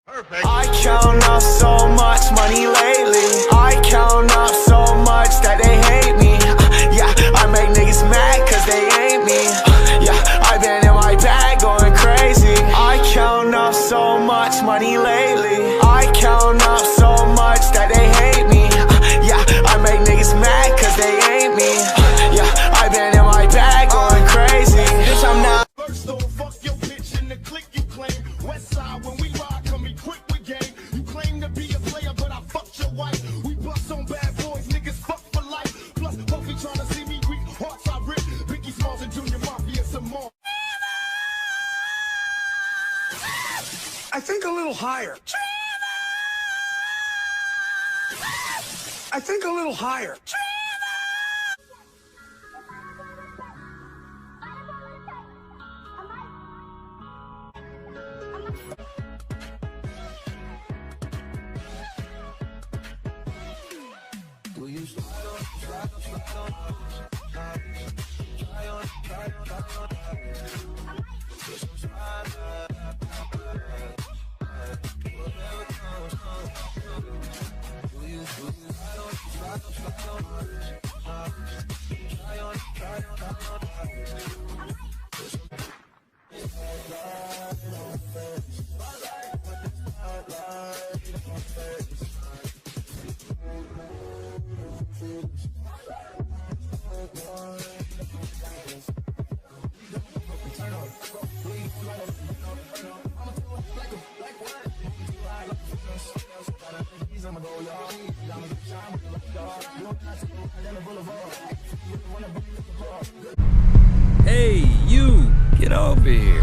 Perfect. I count up so much money lately. I count up so much that they hate me. Yeah, I make niggas mad cause they ain't me. Yeah, I been in my bag going crazy. I count up so much money lately. I count up so much that they hate me. Yeah, I make niggas mad cause they ain't me. Yeah, I been in my bag going crazy. Bitch, I'm not. First don't fuck your bitch in the click you claim. West side when we ride, come equipped with game. You claim to be a player, but I fucked your wife. We bust on bad boys, niggas fuck for life. Plus, Puffy tryna see me weak, hearts I rip. Biggie Smalls and Junior Mafia some more. I think a little higher. I think a little higher. Hey, you! Get over here.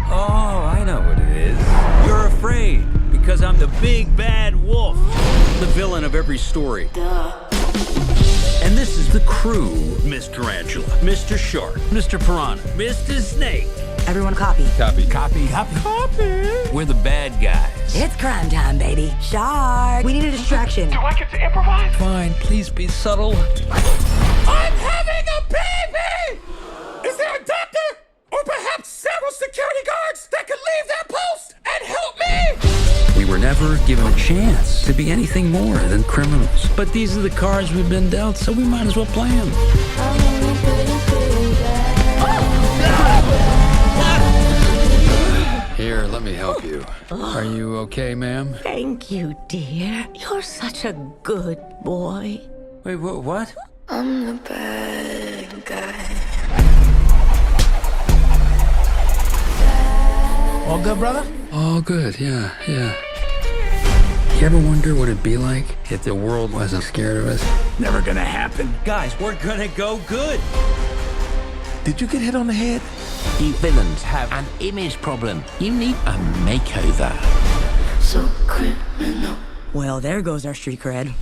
Oh, I know what it is. You're afraid because I'm the big bad wolf, the villain of every story. And this is the crew: Miss Tarantula, Mr. Shark, Mr. Piranha, Mr. Snake. Everyone copy. Copy. Copy. Copy. Copy. We're the bad guys. It's crime time, baby. Shark. We need a distraction. Do I get to improvise? Fine, please be subtle. I'm having a baby! Is there a doctor? Or perhaps several security guards that could leave their post and help me? We were never given a chance to be anything more than criminals. But these are the cards we've been dealt, so we might as well play them. Here, let me help you. Are you okay, ma'am? Thank you, dear. You're such a good boy. Wait, what? I'm the bad guy. All good, brother? All good, yeah. You ever wonder what it'd be like if the world wasn't scared of us? Never gonna happen. Guys, we're gonna go good. Did you get hit on the head? You villains have an image problem. You need a makeover. So criminal. Well, there goes our street cred.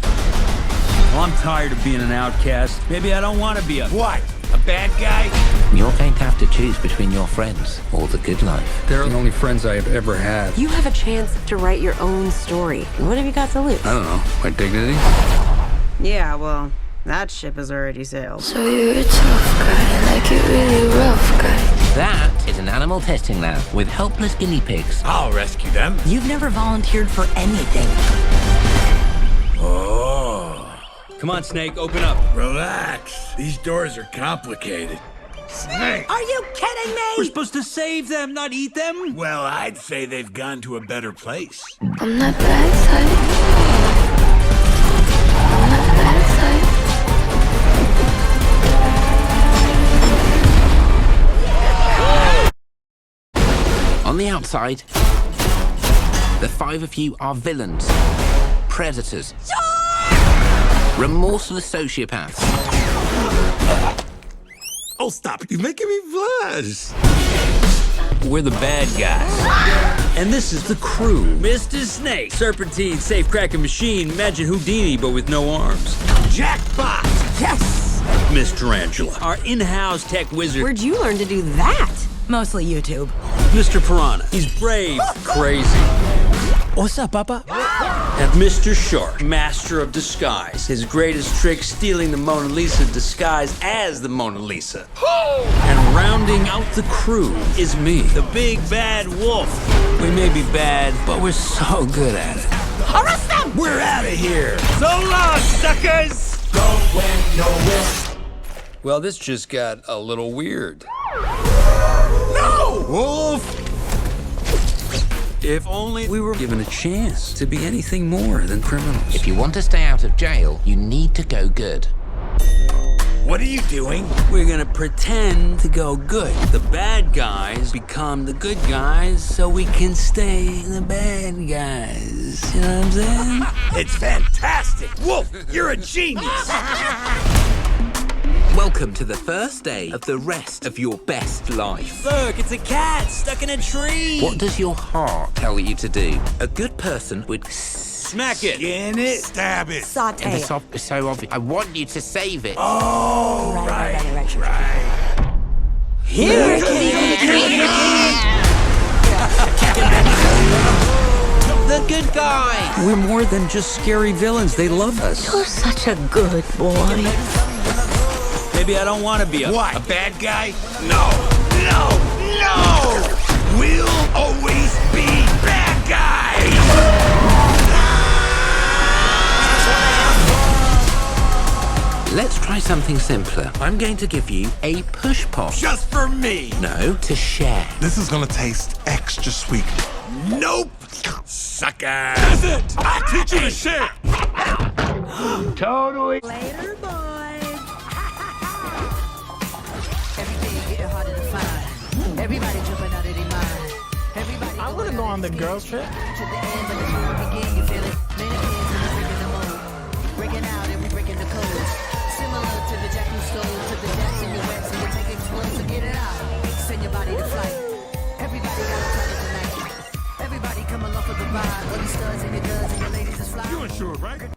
Well, I'm tired of being an outcast. Maybe I don't want to be a bad guy. You're going to have to choose between your friends or the good life. They're the only friends I've ever had. You have a chance to write your own story. What have you got to lose? I don't know, my dignity? Yeah, well, that ship has already sailed. So you're a tough guy, like a really rough guy. That is an animal testing lab with helpless guinea pigs. I'll rescue them. You've never volunteered for anything. Oh, Come on, Snake, open up. relax. These doors are complicated. Snake! Are you kidding We're me? supposed to save them, not eat them. Well, I'd say they've gone to a better place. I'm not bad side. I'm not bad side. On the outside, the five of you are villains, predators, remorseless sociopaths. Oh, stop. You're making me blush. We're the bad guys. And this is the crew: Mr. Snake, Serpentine, safe cracking machine, imagine Houdini but with no arms. Jackpot! Yes! Miss Tarantula, our in-house tech wizard. Where'd you learn to do that? Mostly YouTube. Mr. Piranha, he's brave, crazy. What's up, Papa? And Mr. Shark, master of disguise. His greatest trick, stealing the Mona Lisa disguised as the Mona Lisa. And rounding out the crew is me, the big bad wolf. We may be bad, but we're so good at it. Arrest them! We're out of here. So long, suckers! Going nowhere. Well, this just got a little weird. No! Wolf! If only we were given a chance to be anything more than criminals. If you want to stay out of jail, you need to go good. What are you doing? We're gonna pretend to go good. The bad guys become the good guys so we can stay the bad guys. You know what I'm saying? It's fantastic! Wolf, you're a genius! Welcome to the first day of the rest of your best life. Look, it's a cat stuck in a tree! What does your heart tell you to do? A good person would Smack it! Skin it! Stab it! Saute and it. it's so obvious. I want you to save it. Oh, right. Here, The good guy. We're more than just scary villains. They love us. You're such a good boy. Maybe I don't want to be a bad guy? No! We'll always be bad guys! Let's try something simpler. I'm going to give you a push pop. Just for me! No, to share. This is gonna taste extra sweet. Nope! Sucker! That's it! I'll teach you to share! Totally. Later, boys. Everybody jumping out of their mind. Everybody I want to go on the girls trip. to the end, but the show begin. You feel it? Mannequins and we're breaking the mold. Breaking out and we breaking the code. Similar to the jack who stole to the jacks in your wet, so you take explosive, get it out. Send your body to flight. Everybody got a target tonight. Everybody come along for the ride. All these studs and your duds and your ladies is fly. You insured, right?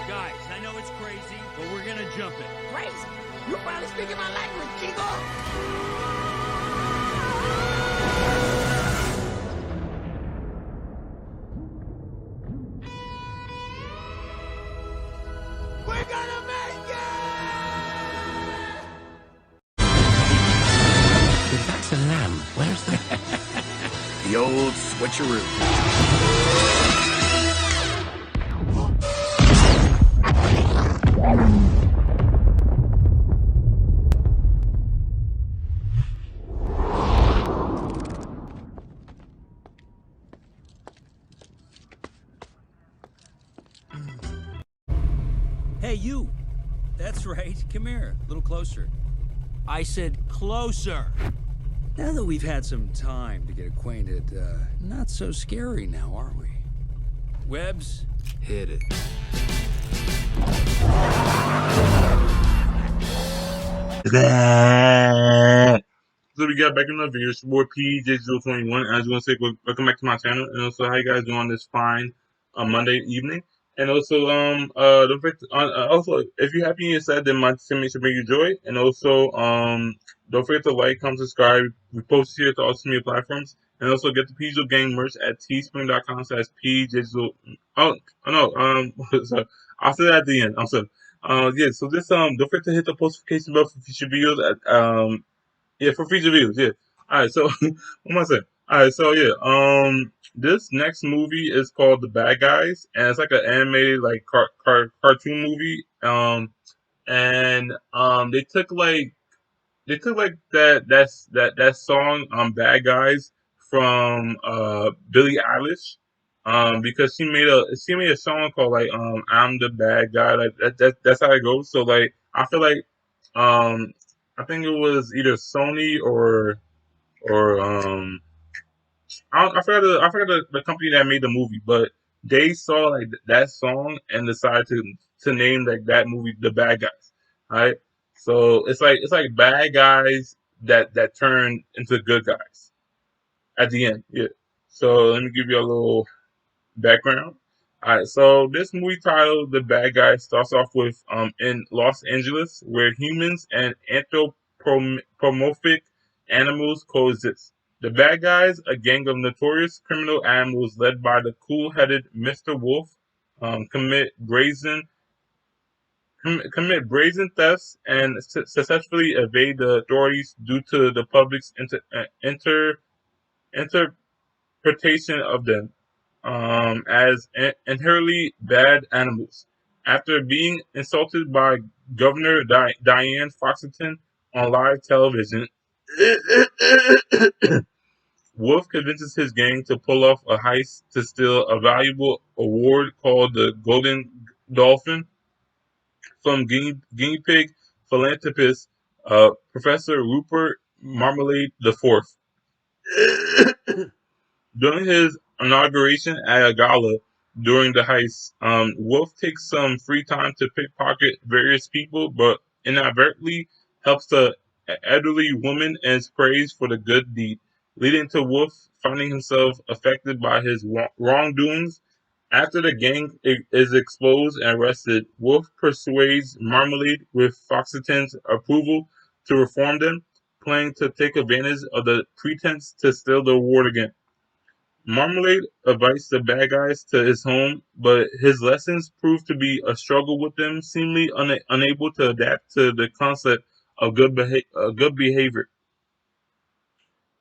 Guys, I know it's crazy, but we're gonna jump it. Crazy. You're finally speaking my language, Chico. We're gonna make it! If that's a lamb, where's the... The old switcheroo. Hey, you. That's right. Come here. A little closer. I said closer. Now that we've had some time to get acquainted, not so scary now, are we? Webbs, hit it. So we got back in the video. It's your boy PJ021. I just want to say welcome back to my channel, and also how you guys doing on this fine Monday evening. And also don't forget to, also if you're happy and you're sad, then my teammates should bring you joy. And also don't forget to like, comment, subscribe. We post here to all social media platforms, and also get the PJ Gang merch at teespring.com/PJ0. Oh no, so I'll say that at the end. Yeah. So this don't forget to hit the notification bell for future videos at yeah, for future videos, yeah. Alright, so what am I saying? Alright, so yeah, this next movie is called The Bad Guys, and it's like an animated like cartoon movie. And they took that song Bad Guys from Billie Eilish. Because she made a song called like I'm the Bad Guy, like that's how it goes. So like I feel like I think it was either Sony or I forgot the company that made the movie, but they saw like that song and decided to name like that movie The Bad Guys. Right? So it's like bad guys that turn into good guys at the end. Yeah. So let me give you a little background. Alright, so this movie title, The Bad Guy, starts off with in Los Angeles, where humans and anthropomorphic animals coexist. The bad guys, a gang of notorious criminal animals led by the cool-headed Mr. Wolf, commit brazen thefts and successfully evade the authorities due to the public's interpretation of them as inherently bad animals. After being insulted by Governor Diane Foxington on live television, Wolf convinces his gang to pull off a heist to steal a valuable award called the Golden Dolphin from guinea pig philanthropist Professor Rupert Marmalade IV. During his inauguration at a gala during the heist, Wolf takes some free time to pickpocket various people, but inadvertently helps the elderly woman and is praised for the good deed, leading to Wolf finding himself affected by his wrongdoings. After the gang is exposed and arrested, Wolf persuades Marmalade, with Foxington's approval, to reform them, planning to take advantage of the pretense to steal the award again. Marmalade invites the bad guys to his home, but his lessons prove to be a struggle with them, seemingly unable to adapt to the concept of good behavior.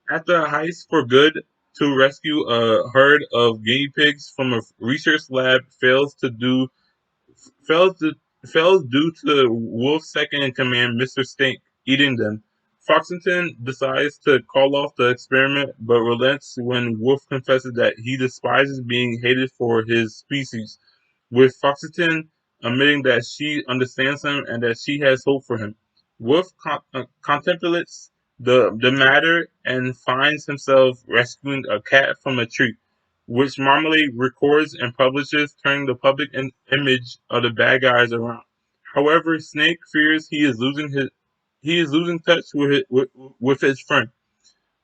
After a heist for good to rescue a herd of guinea pigs from a research lab fails, to, fails due to Wolf's second in command, Mr. Stink, eating them. Foxington decides to call off the experiment, but relents when Wolf confesses that he despises being hated for his species, with Foxington admitting that she understands him and that she has hope for him. Wolf contemplates the matter and finds himself rescuing a cat from a tree, which Marmalade records and publishes, turning the public image of the bad guys around. However, Snake fears he is losing touch with his friend.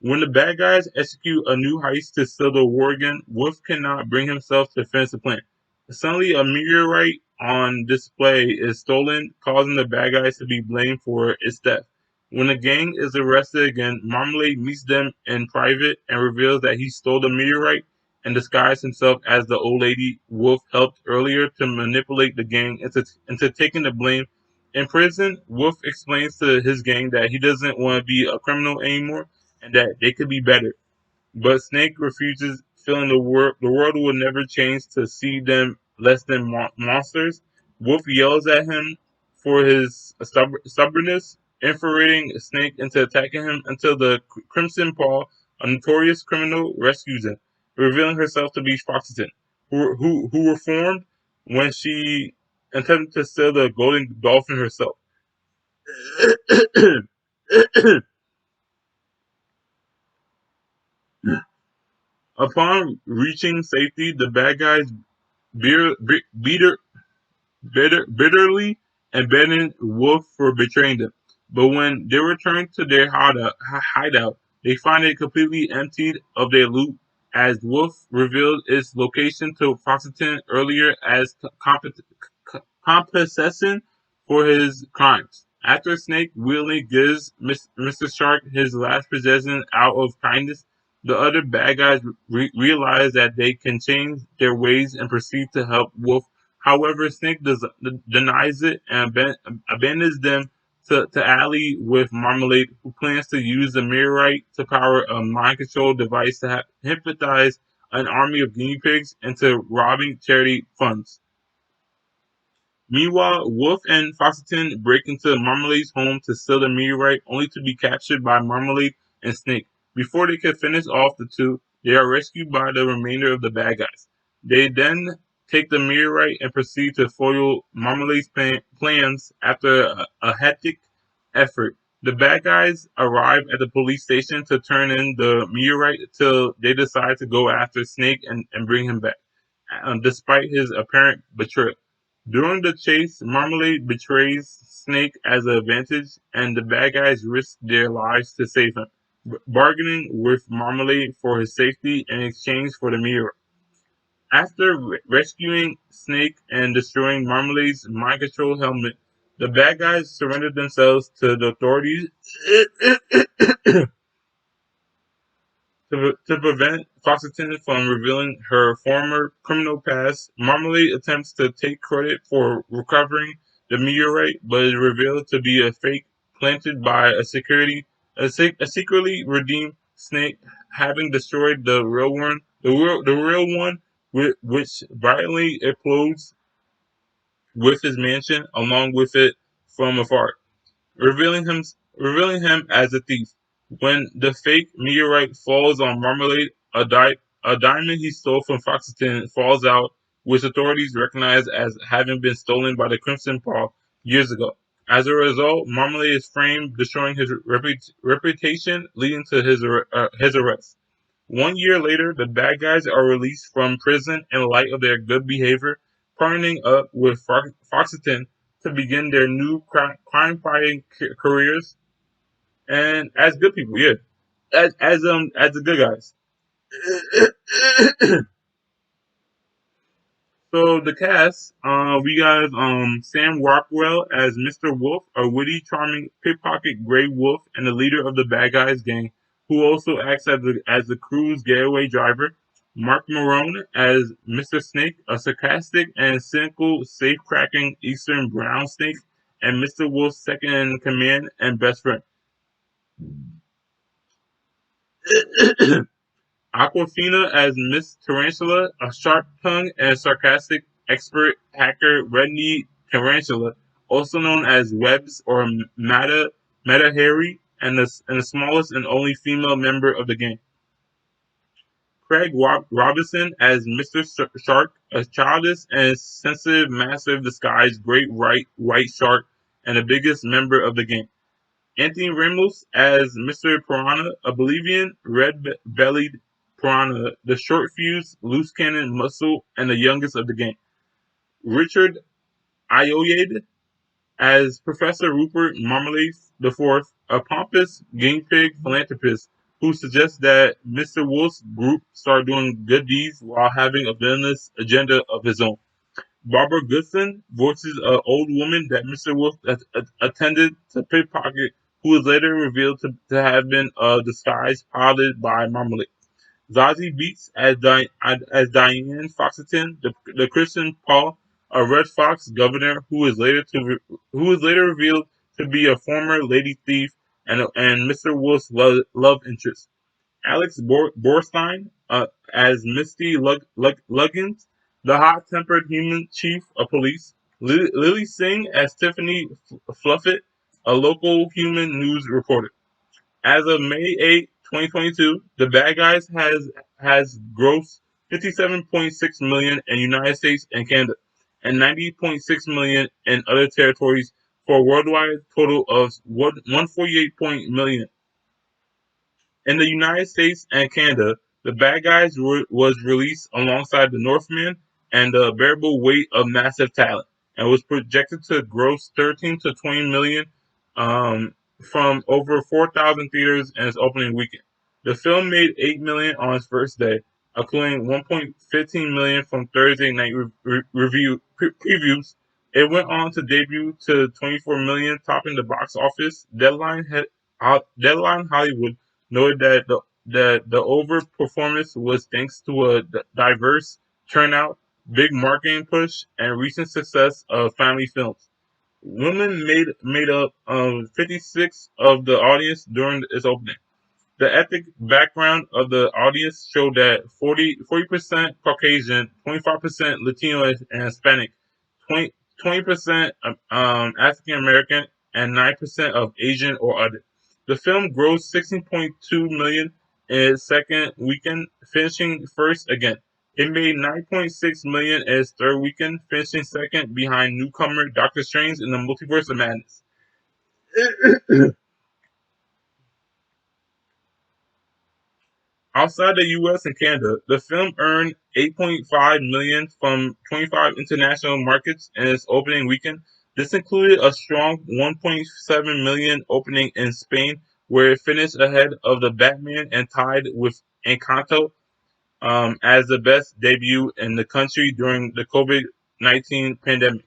When the bad guys execute a new heist to steal the award again, Wolf cannot bring himself to finish the plan. Suddenly, a meteorite on display is stolen, causing the bad guys to be blamed for its theft. When the gang is arrested again, Marmalade meets them in private and reveals that he stole the meteorite and disguised himself as the old lady Wolf helped earlier to manipulate the gang into taking the blame. In prison, Wolf explains to his gang that he doesn't want to be a criminal anymore and that they could be better. But Snake refuses, feeling the world will never change to see them less than monsters. Wolf yells at him for his stubbornness, infuriating Snake into attacking him until the Crimson Paw, a notorious criminal, rescues him, revealing herself to be Foxington, who reformed when she attempted to steal the Golden Dolphin herself. Upon reaching safety, the bad guys bitterly abandon Wolf for betraying them. But when they return to their hideout, they find it completely emptied of their loot, as Wolf revealed its location to Foxington earlier as compensation for his crimes. After Snake willingly gives Mr. Shark his last possession out of kindness, the other bad guys realize that they can change their ways and proceed to help Wolf. However, Snake denies it and abandons them to ally with Marmalade, who plans to use the meteorite to power a mind control device to hypnotize an army of guinea pigs into robbing charity funds. Meanwhile, Wolf and Foxington break into Marmalade's home to steal the meteorite, only to be captured by Marmalade and Snake. Before they can finish off the two, they are rescued by the remainder of the bad guys. They then take the meteorite and proceed to foil Marmalade's plans after a hectic effort. The bad guys arrive at the police station to turn in the meteorite until they decide to go after Snake and bring him back, despite his apparent betrayal. During the chase, Marmalade betrays Snake as an advantage, and the bad guys risk their lives to save him, bargaining with Marmalade for his safety in exchange for the meteorite. After rescuing Snake and destroying Marmalade's mind control helmet, the bad guys surrendered themselves to the authorities to prevent Foxington from revealing her former criminal past. Marmalade attempts to take credit for recovering the meteorite, but is revealed to be a fake planted by a secretly redeemed Snake, having destroyed the real one, which violently explodes with his mansion along with it from afar, revealing him as a thief. When the fake meteorite falls on Marmalade, a diamond he stole from Foxington falls out, which authorities recognize as having been stolen by the Crimson Paw years ago. As a result, Marmalade is framed, destroying his reputation, leading to his arrest. 1 year later, the bad guys are released from prison in light of their good behavior, partnering up with Foxington to begin their new crime-fighting careers, and as good people, yeah, as the good guys. So the cast, we got Sam Rockwell as Mr. Wolf, a witty, charming pickpocket gray wolf and the leader of the bad guys gang, who also acts as the crew's getaway driver. Mark Marone as Mr. Snake, a sarcastic and cynical, safe-cracking Eastern brown snake, and Mr. Wolf's second in command and best friend. Aquafina as Miss Tarantula, a sharp-tongued and sarcastic expert hacker, Redney Tarantula, also known as Webbs or Mata Hari, and the smallest and only female member of the gang. Craig Robinson as Mr. Shark, a childish and sensitive, massive disguised great white shark, and the biggest member of the gang. Anthony Ramos as Mr. Piranha, a Bolivian red-bellied piranha, the short-fused, loose-cannon muscle, and the youngest of the gang. Richard Ayoade as Professor Rupert Marmalade IV, a pompous guinea pig philanthropist who suggests that Mr. Wolf's group start doing good deeds while having a villainous agenda of his own. Barbara Goodson voices an old woman that Mr. Wolf attended to pickpocket, who was later revealed to have been a disguise piloted by Marmalade. Zazie Beetz as Diane Foxington, the Christian Paul, a Red Fox governor who was later revealed to be a former lady thief and Mr. Wolf's love interest. Alex Borstein as Misty Luggins, the hot-tempered human chief of police. Lily Singh as Tiffany Fluffett, a local human news reporter. As of May 8, 2022, The Bad Guys has grossed $57.6 million in United States and Canada, and $90.6 million in other territories, for a worldwide total of $148 million. In the United States and Canada, The Bad Guys was released alongside The Northman and The Bearable Weight of Massive Talent, and was projected to gross 13 to 20 million from over 4,000 theaters in its opening weekend. The film made $8 million on its first day, accruing $1.15 million from Thursday night previews. It went on to debut to $24 million, topping the box office. Deadline Hollywood noted that the overperformance was thanks to a diverse turnout, big marketing push, and recent success of family films. Women made up 56% of the audience during its opening. The ethnic background of the audience showed that 40% Caucasian, 25% Latino and Hispanic, 20% African American, and 9% of Asian or other. The film grossed $16.2 million in its second weekend, finishing first again. It made $9.6 million in its third weekend, finishing second behind newcomer Doctor Strange in the Multiverse of Madness. Outside the U.S. and Canada, the film earned $8.5 million from 25 international markets in its opening weekend. This included a strong $1.7 million opening in Spain, where it finished ahead of The Batman and tied with Encanto. as the best debut in the country during the COVID-19 pandemic.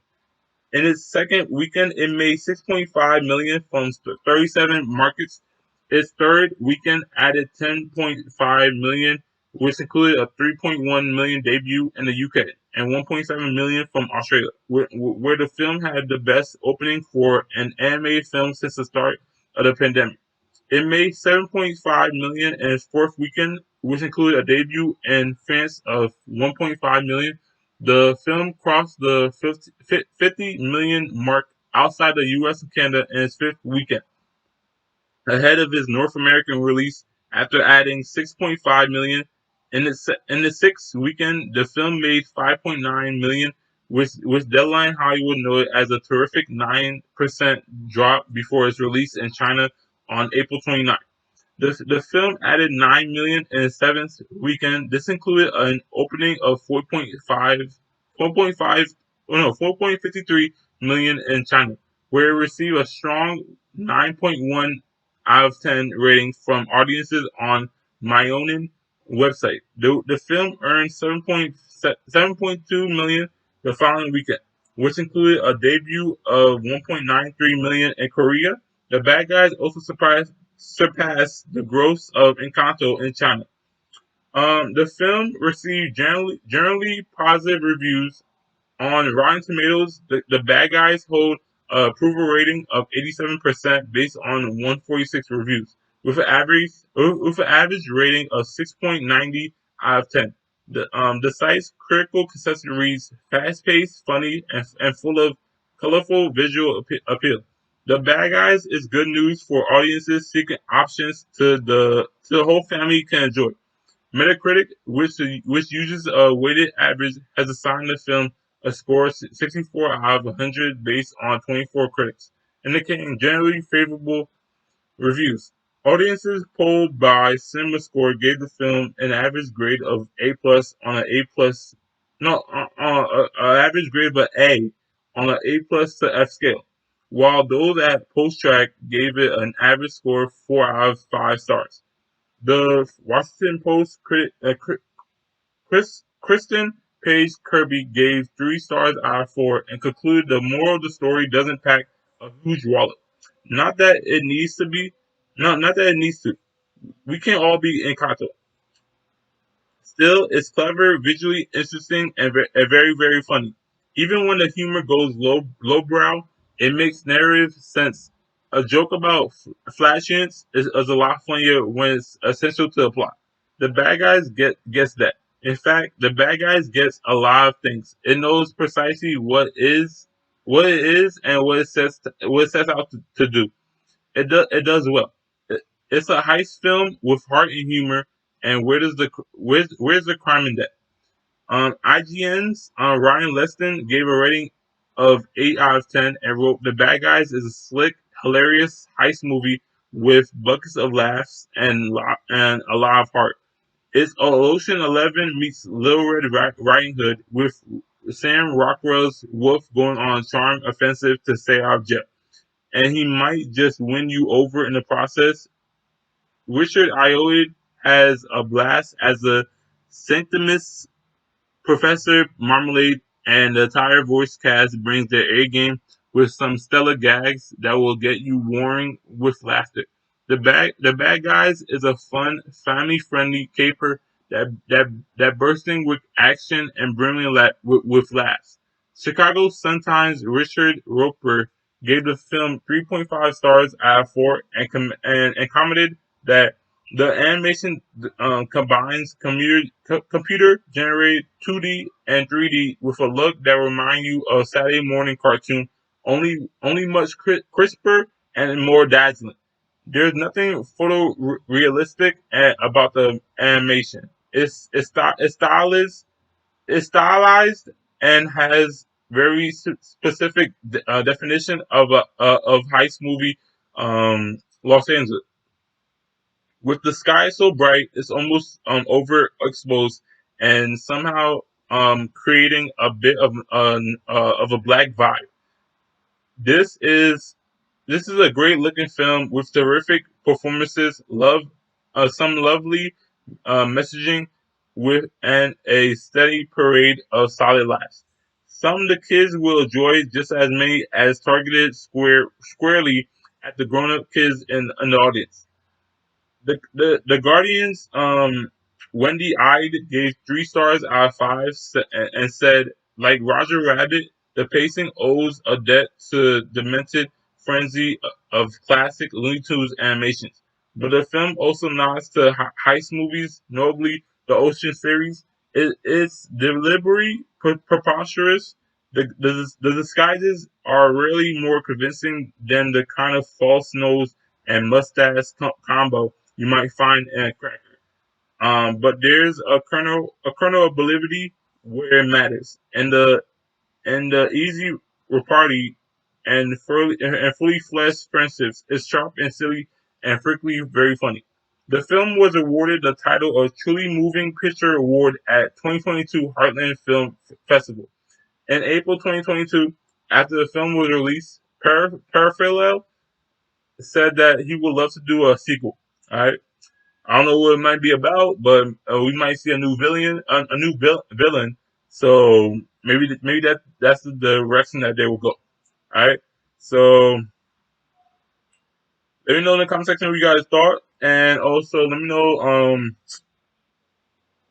In its second weekend, it made 6.5 million from 37 markets. Its third weekend added 10.5 million, which included a 3.1 million debut in the UK and 1.7 million from Australia, where the film had the best opening for an animated film since the start of the pandemic. It made 7.5 million in its fourth weekend, which included a debut in France of 1.5 million. The film crossed the 50 million mark outside the US and Canada in its fifth weekend, ahead of his North American release after adding 6.5 million. In the sixth weekend, the film made 5.9 million, which Deadline Hollywood noted as a terrific 9% drop before its release in China on April 29th. The film added 9 million in its seventh weekend. This included an opening of 4.53 million in China, where it received a strong 9.1 out of 10 rating from audiences on Myonin website. The film earned 7.2 million the following weekend, which included a debut of 1.93 million in Korea. The Bad Guys also surpassed the gross of Encanto in China. The film received generally positive reviews on Rotten Tomatoes. The Bad Guys hold an approval rating of 87% based on 146 reviews, with an average rating of 6.90 out of 10. The site's critical consensus reads fast-paced, funny, and full of colorful visual appeal. The Bad Guys is good news for audiences seeking options to the whole family can enjoy. Metacritic, which uses a weighted average, has assigned the film a score of 64 out of 100 based on 24 critics, indicating generally favorable reviews. Audiences polled by CinemaScore gave the film an average grade of A+ on an average grade of A on an A+ to F scale, while those at PostTrack gave it an average score of 4 out of 5 stars. The Washington Post critic Kristen Page Kirby gave 3 stars out of 4 and concluded the moral of the story doesn't pack a huge wallet. Not that it needs to be. No, not that it needs to. We can't all be Encanto. Still, it's clever, visually interesting, and very, very funny. Even when the humor goes lowbrow, it makes narrative sense. A joke about flatulence is a lot funnier when it's essential to the plot. The Bad Guys gets that. In fact, the Bad Guys gets a lot of things. It knows precisely what it is, and what it sets out to do. It does well. It's a heist film with heart and humor. And where's the crime in that? IGN's Ryan Leston gave a rating of 8 out of 10 and wrote, "The Bad Guys is a slick, hilarious heist movie with buckets of laughs and a lot of heart. It's Ocean 11 meets Little Red Riding Hood, with Sam Rockwell's Wolf going on a charm offensive to stay out of jail. And he might just win you over in the process." Richard Ayoade has a blast as the Sanctimus Professor Marmalade, and the entire voice cast brings their A game with some stellar gags that will get you roaring with laughter. The Bad Guys is a fun, family-friendly caper that bursting with action and brimming with laughs. Chicago Sun-Times Richard Roeper gave the film 3.5 stars out of 4 and commented that the animation combines computer-generated 2D and 3D with a look that reminds you of a Saturday morning cartoon, only much crisper and more dazzling. There's nothing photorealistic about the animation. It's stylized and has very specific definition of heist movie, Los Angeles. With the sky so bright, it's almost overexposed, and somehow creating a bit of a black vibe. This is a great looking film with terrific performances, some lovely messaging, with and a steady parade of solid laughs. Some the kids will enjoy just as many as targeted squarely at the grown-up kids in the audience. The Guardians, Wendy Ide gave 3 stars out of 5 and said, like Roger Rabbit, the pacing owes a debt to demented frenzy of classic Looney Tunes animations. But the film also nods to heist movies, notably the Ocean series. It's deliberately preposterous. The disguises are rarely more convincing than the kind of false nose and mustache combo you might find in a cracker. But there's a kernel of believability where it matters, and the easy repartee and fully fleshed friendships is sharp and silly and frequently very funny. The film was awarded the title of Truly Moving Picture Award at 2022 Heartland Film Festival. In April 2022, after the film was released, Parallel said that he would love to do a sequel. All right, I don't know what it might be about, but we might see a new villain. So maybe that's the direction that they will go. All right, so let me know in the comment section what you guys thought, and also let me know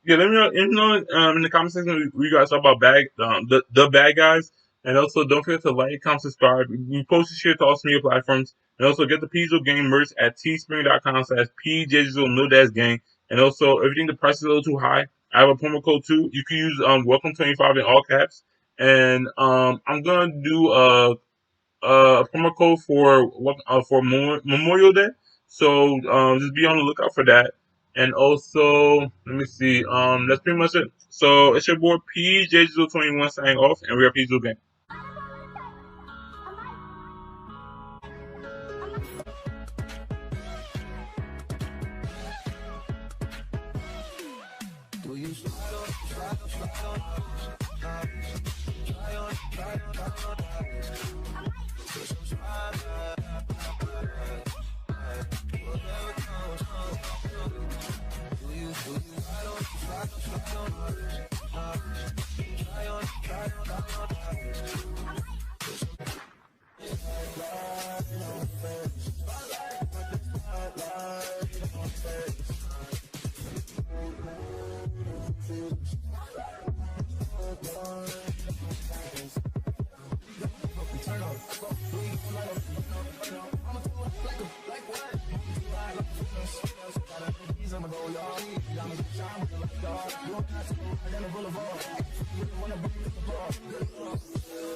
let me know in the comment section what you guys thought about the bad guys, and also don't forget to like, comment, subscribe. We post this shit to all media platforms, and also get the PJZO Gang merch at teespring.com/PJZO-gang. And also, if you think the price is a little too high, I have a promo code too. You can use welcome25 in all caps, and I'm gonna do a promo code for Memorial Day. So just be on the lookout for that. And also, let me see. That's pretty much it. So it's your boy PJZO21 signing off, and we are PJZO Gang.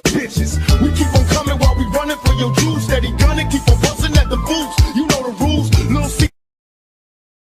Bitches, we keep on coming while we running for your juice. Steady gunning, keep on busting at the boots. You know the rules, little